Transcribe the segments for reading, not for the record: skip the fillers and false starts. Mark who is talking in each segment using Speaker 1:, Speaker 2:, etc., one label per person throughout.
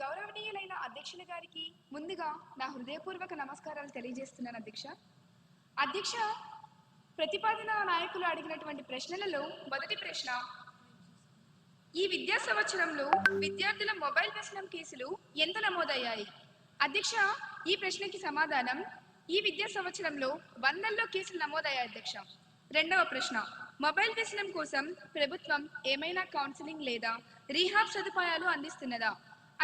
Speaker 1: గౌరవనీయులైన అధ్యక్షుల గారికి ముందుగా నా హృదయపూర్వక నమస్కారాలు తెలియజేస్తున్నాను అధ్యక్ష. అధ్యక్ష, ప్రతిపాదన నాయకులు అడిగినటువంటి ప్రశ్నలలో మొదటి ప్రశ్న, ఈ విద్యా సంవత్సరంలో విద్యార్థుల మొబైల్ వ్యసనం కేసులు ఎంత నమోదయ్యాయి? అధ్యక్ష, ఈ ప్రశ్నకి సమాధానం, ఈ విద్యా సంవత్సరంలో 100ల్లో కేసులు నమోదయ్యాయి అధ్యక్ష. రెండవ ప్రశ్న, మొబైల్ వ్యసనం కోసం ప్రభుత్వం ఏమైనా కౌన్సిలింగ్ లేదా రీహాబ్ సదుపాయాలు అందిస్తున్నదా?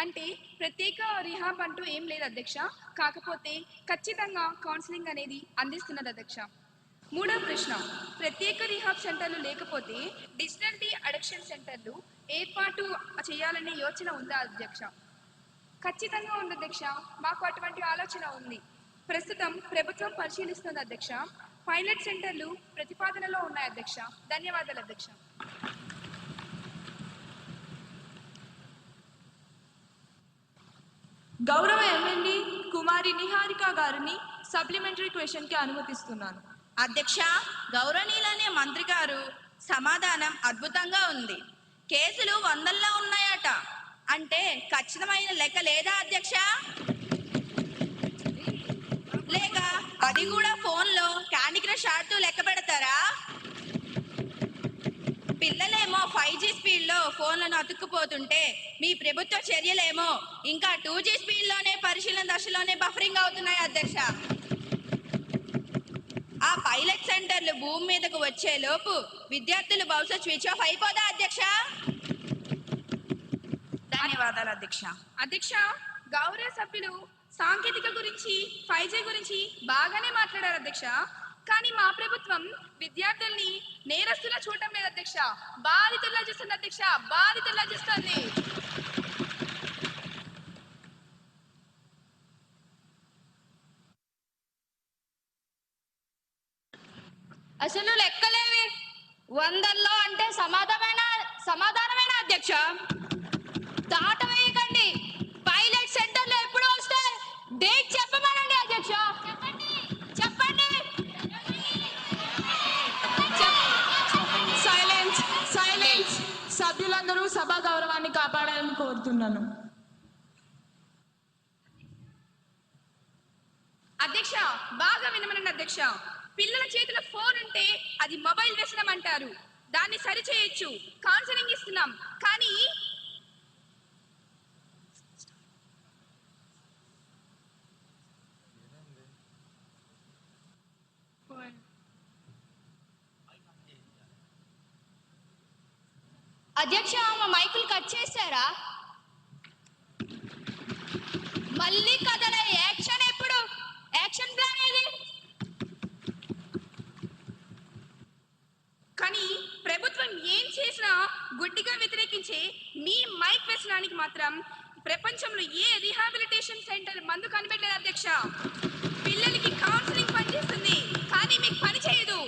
Speaker 1: అంటే ప్రత్యేక రీహాబ్ అంటూ ఏం లేదు అధ్యక్ష, కాకపోతే ఖచ్చితంగా కౌన్సిలింగ్ అనేది అందిస్తున్నది అధ్యక్ష. మూడవ ప్రశ్న, ప్రత్యేక రీహాబ్ సెంటర్లు లేకపోతే డిజిటల్ డి అడిక్షన్ సెంటర్లు ఏర్పాటు చేయాలనే యోచన ఉందా అధ్యక్ష? ఖచ్చితంగా ఉంది అధ్యక్ష, మాకు అటువంటి ఆలోచన ఉంది. ప్రస్తుతం ప్రభుత్వం పరిశీలిస్తుంది అధ్యక్ష. పైలట్ సెంటర్లు ప్రతిపాదనలో ఉన్నాయి అధ్యక్ష. ధన్యవాదాలు అధ్యక్ష.
Speaker 2: గౌరవ ఎమ్మెల్యే కుమారి నిహారిక గారిని సప్లిమెంటరీ క్వశ్చన్ కి అనుమతిస్తున్నాను.
Speaker 3: అధ్యక్ష, గౌరవనీయులనే మంత్రి గారు సమాధానం అద్భుతంగా ఉంది. కేసులు 100ల్లో ఉన్నాయట అంటే ఖచ్చితమైన లెక్క లేదా అధ్యక్ష? లేక అది కూడా ఫోన్లో క్యాండీ క్రష్ ఆడుతూ లెక్క పెడతారా? పిల్లలేమో 5G స్పీడ్లో ఫోన్లను అతుక్కుపోతుంటే మీ ప్రభుత్వ చర్యలేమో ఇంకా 2G స్పీడ్లోనే పరిశీలన దశలోనే బఫరింగ్ అవుతున్నాయి అధ్యక్ష. ఆ పైలట్ సెంటర్లు భూమి మీదకు వచ్చే లోపు విద్యార్థులు బహుశా స్విచ్ ఆఫ్ అయిపోదా అధ్యక్ష? ధన్యవాదాలు అధ్యక్ష.
Speaker 1: అధ్యక్ష, గౌరవ సభ్యులు సాంకేతిక గురించి 5G గురించి బాగానే మాట్లాడారు అధ్యక్ష. కానీ మా ప్రభుత్వం విద్యార్థుల్ని నేరస్తులా చూడటం లేదు అధ్యక్ష, బాధితుల్లా చూస్తుంది అధ్యక్ష, బాధితుల్లా చూస్తుంది.
Speaker 4: అసలు లెక్కలేవి 100ల్లో అంటే సమాధానమేనా అధ్యక్ష? దాట వేయకండి. పైలట్ సెంటర్లో ఎప్పుడు వస్తాయి? డేట్ చెప్పమనండి అధ్యక్ష. చెప్పండి.
Speaker 2: Silence silence. సభ్యులందరూ సభా గౌరవాన్ని కాపాడాలని కోరుతున్నాను.
Speaker 1: అధ్యక్ష, బాగా వినమనండి అధ్యక్ష. పిల్లల చేతిలో ఫోన్ ఉంటే అది మొబైల్ వ్యసనం అంటారు. దాన్ని సరిచేయొచ్చు, కౌన్సిలింగ్ ఇస్తున్నాం. కానీ
Speaker 4: అధ్యక్ష, మా మైకులు కట్ చేశారా? మళ్ళీ కదలే. యాక్షన్ ఎప్పుడు? యాక్షన్ ప్లాన్ ఏది?
Speaker 1: కానీ ప్రభుత్వం ఏం చేసినా గుడ్డిగా వ్యతిరేకించే మీ మైక్ వ్యసనానికి మాత్రం ప్రపంచంలో ఏ రిహాబిలిటేషన్ సెంటర్ మందు కనిపెట్టలేదు అధ్యక్ష. పిల్లలకి కౌన్సిలింగ్ పనిచేస్తుంది కానీ మీకు పని చేయదు.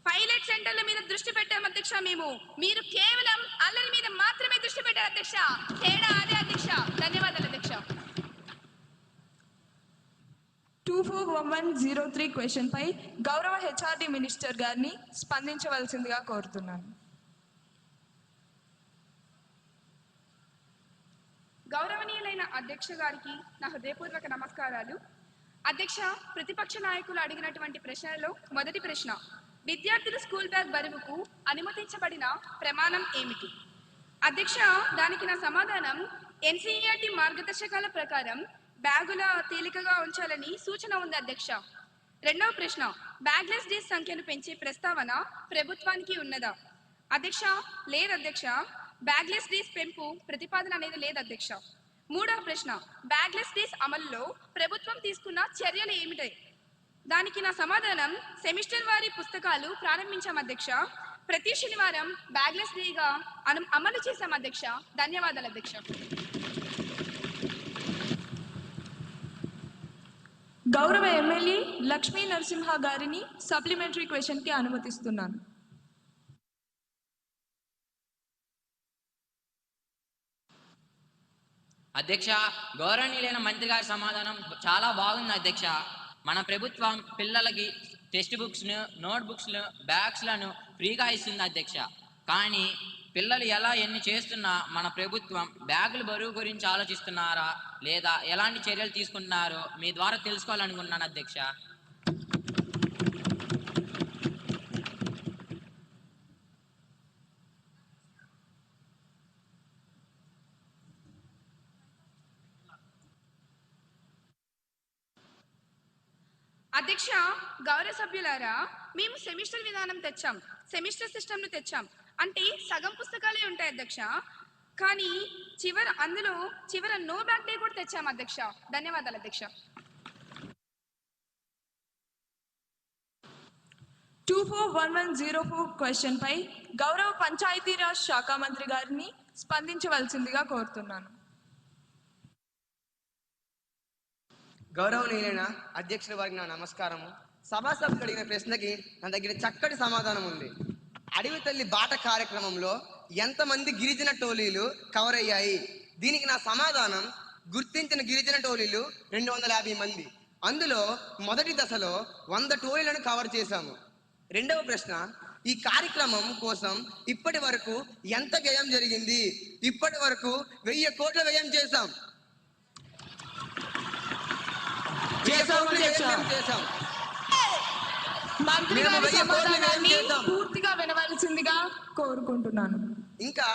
Speaker 1: పైలట్ సెంటర్ల మీద దృష్టి పెట్టాం అధ్యక్ష మేము. మీరు కేవలం అల్లరి మీద మాత్రమే దృష్టి పెట్టారు అధ్యక్ష. తేడా అదే అధ్యక్ష. ధన్యవాదాలు అధ్యక్ష.
Speaker 2: 241103 క్వశ్చన్ పై గౌరవ హెచ్ఆర్డి మినిస్టర్ గారిని స్పందించవలసిందిగా కోరుతున్నాను.
Speaker 1: గౌరవనీయులైన అధ్యక్ష గారికి నా హృదయపూర్వక నమస్కారాలు. అధ్యక్ష, ప్రతిపక్ష నాయకులు అడిగినటువంటి ప్రశ్నలలో మొదటి ప్రశ్న, విద్యార్థుల స్కూల్ బ్యాగ్ బరువుకు అనుమతించబడిన ప్రమాణం ఏమిటి? అధ్యక్ష, దానికి నా సమాధానం, ఎన్సీఈఆర్టీ మార్గదర్శకాల ప్రకారం బ్యాగుల తేలికగా ఉంచాలని సూచన ఉంది అధ్యక్ష. రెండవ ప్రశ్న, బ్యాగ్లెస్ డేస్ సంఖ్యను పెంచే ప్రస్తావన ప్రభుత్వానికి ఉన్నదా? అధ్యక్ష, లేదు అధ్యక్ష, బ్యాగ్లెస్ డేస్ పెంపు ప్రతిపాదన అనేది లేదు అధ్యక్ష. మూడవ ప్రశ్న, బ్యాగ్లెస్ డేస్ అమలులో ప్రభుత్వం తీసుకున్న చర్యలు ఏమిటాయి? దానికి నా సమాధానం, సెమిస్టర్ వారి పుస్తకాలు ప్రారంభించాం అధ్యక్ష. ప్రతి శనివారం బ్యాగ్లెస్ డేగా అమలు చేశాం అధ్యక్ష. ధన్యవాదాలు అధ్యక్ష.
Speaker 2: గౌరవ ఎమ్మెల్యే లక్ష్మీ నరసింహ గారిని సప్లిమెంటరీ క్వశ్చన్ కి అనుమతిస్తున్నాను.
Speaker 5: అధ్యక్ష, గౌరవనీయులైన మంత్రి గారి సమాధానం చాలా బాగుంది అధ్యక్ష. మన ప్రభుత్వం పిల్లలకి టెక్స్ట్ బుక్స్ను, నోట్ బుక్స్ను, బ్యాగ్స్లను ఫ్రీగా ఇస్తుంది అధ్యక్ష. కానీ పిల్లలు ఎలా ఎన్ని చేస్తున్నా మన ప్రభుత్వం బ్యాగుల బరువు గురించి ఆలోచిస్తున్నారా లేదా ఎలాంటి చర్యలు తీసుకుంటున్నారో మీ ద్వారా తెలుసుకోవాలనుకుంటున్నాను అధ్యక్ష.
Speaker 1: అధ్యక్ష, గౌరవ సభ్యులారా, మేము సెమిస్టర్ విధానం తెచ్చాం, సెమిస్టర్ సిస్టమ్ను తెచ్చాం. అంటే సగం పుస్తకాలే ఉంటాయి అధ్యక్ష, కానీ అందులో చివర నో బ్యాక్ డే కూడా తెచ్చాం అధ్యక్ష. ధన్యవాదాలు అధ్యక్ష.
Speaker 2: 241104 క్వశ్చన్ పై గౌరవ పంచాయతీరాజ్ శాఖ మంత్రి గారిని స్పందించవలసిందిగా కోరుతున్నాను.
Speaker 6: గౌరవనీయులైన అధ్యక్షుల వారికి నా నమస్కారము. సభాసభ్యులు అడిగిన ప్రశ్నకి నా దగ్గర చక్కటి సమాధానం ఉంది. అడవి తల్లి బాట కార్యక్రమంలో ఎంతమంది గిరిజన టోలీలు కవర్ అయ్యాయి? దీనికి నా సమాధానం, గుర్తించిన గిరిజన టోలీలు 250 మంది. అందులో మొదటి దశలో 100 టోలీలను కవర్ చేశాము. రెండవ ప్రశ్న, ఈ కార్యక్రమం కోసం ఇప్పటి వరకు ఎంత వ్యయం జరిగింది? ఇప్పటి వరకు 1000 కోట్ల వ్యయం చేశాం.
Speaker 2: మంత్రి గారి సమాధానాన్ని పూర్తిగా వినవలసిందిగా కోరుకుంటున్నాను.
Speaker 6: ఇంకా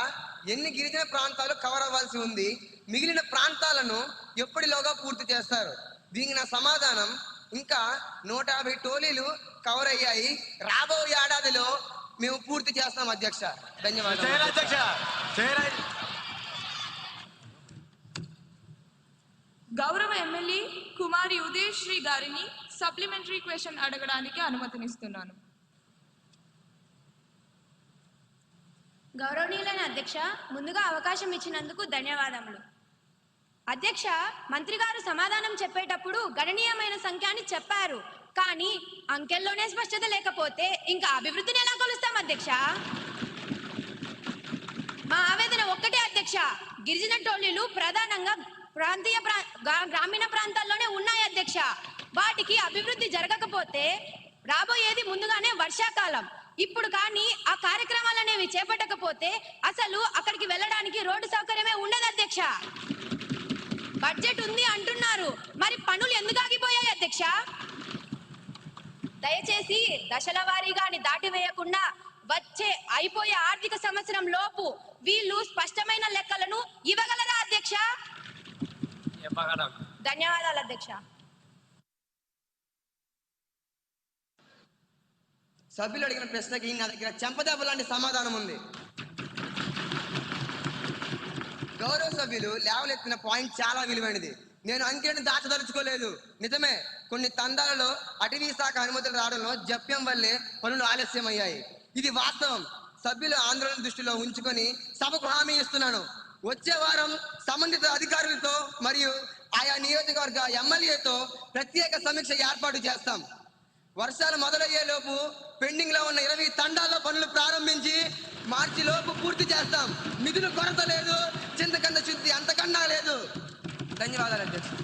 Speaker 6: ఎన్ని గిరిజన ప్రాంతాలు కవర్ అవ్వాల్సి ఉంది? మిగిలిన ప్రాంతాలను ఎప్పటిలోగా పూర్తి చేస్తారు? దీనికి నా సమాధానం, ఇంకా 150 టోలీలు కవర్ అయ్యాయి. రాబోయే ఏడాదిలో మేము పూర్తి చేస్తాం అధ్యక్ష. ధన్యవాదాలు.
Speaker 2: గౌరవ ఎమ్మెల్యే కుమారి ఉదయశ్రీ గారిని సప్లిమెంటరీ క్వశ్చన్ అడగడానికి అనుమతినిస్తున్నాను.
Speaker 4: గౌరవనీయులైన అధ్యక్ష, ముందుగా అవకాశం ఇచ్చినందుకు ధన్యవాదములు. అధ్యక్ష, మంత్రి గారు సమాధానం చెప్పేటప్పుడు గణనీయమైన సంఖ్య అని చెప్పారు, కానీ అంకెల్లోనే స్పష్టత లేకపోతే ఇంకా అభివృద్ధిని ఎలా కొలుస్తాం అధ్యక్ష? మా ఆవేదన ఒక్కటే అధ్యక్ష, గిరిజన టోలీలు ప్రధానంగా గ్రామీణ ప్రాంతాల్లోనే ఉన్నాయి అధ్యక్ష. వాటికి అభివృద్ధి జరగకపోతే రాబోయేది ముందుగానే వర్షాకాలం. ఇప్పుడు కానీ ఆ కార్యక్రమాలు అనేవి చేపట్టకపోతే అసలు అక్కడికి వెళ్ళడానికి రోడ్డు సౌకర్యమే ఉండదు అధ్యక్ష. బడ్జెట్ ఉంది అంటున్నారు, మరి పనులు ఎందుకు ఆగిపోయాయి అధ్యక్ష? దయచేసి దశల వారీగాని దాటివేయకుండా వచ్చే అయిపోయే ఆర్థిక సంవత్సరం లోపు వీళ్ళు స్పష్టమైన లెక్కలను ఇవ్వగలరా అధ్యక్ష? ధన్యవాదాలు అధ్యక్ష.
Speaker 6: సభ్యులు అడిగిన ప్రశ్నకి నా దగ్గర చెంపదెబ్బ లాంటి సమాధానం ఉంది. గౌరవ సభ్యులు లేవలెత్తిన పాయింట్ చాలా విలువైనది. నేను అంకెలను దాచదలుచుకోలేదు. నిజమే, కొన్ని తండాలలో అటవీ శాఖ అనుమతులు రావడంలో జప్యం వల్లే పనులు ఆలస్యమయ్యాయి. ఇది వాస్తవం. సభ్యుల ఆందోళన దృష్టిలో ఉంచుకొని సభకు హామీ ఇస్తున్నాను, వచ్చే వారం సంబంధిత అధికారులతో మరియు ఆయా నియోజకవర్గ ఎమ్మెల్యేతో ప్రత్యేక సమీక్ష ఏర్పాటు చేస్తాం. వర్షాలు మొదలయ్యేలోపు పెండింగ్ లో ఉన్న 20 తండాల్లో పనులు ప్రారంభించి మార్చి లోపు పూర్తి చేస్తాం. నిధులు కొరత లేదు, చింతకంద శుద్ధి అంతకన్నా లేదు. ధన్యవాదాలు అధ్యక్షుడు.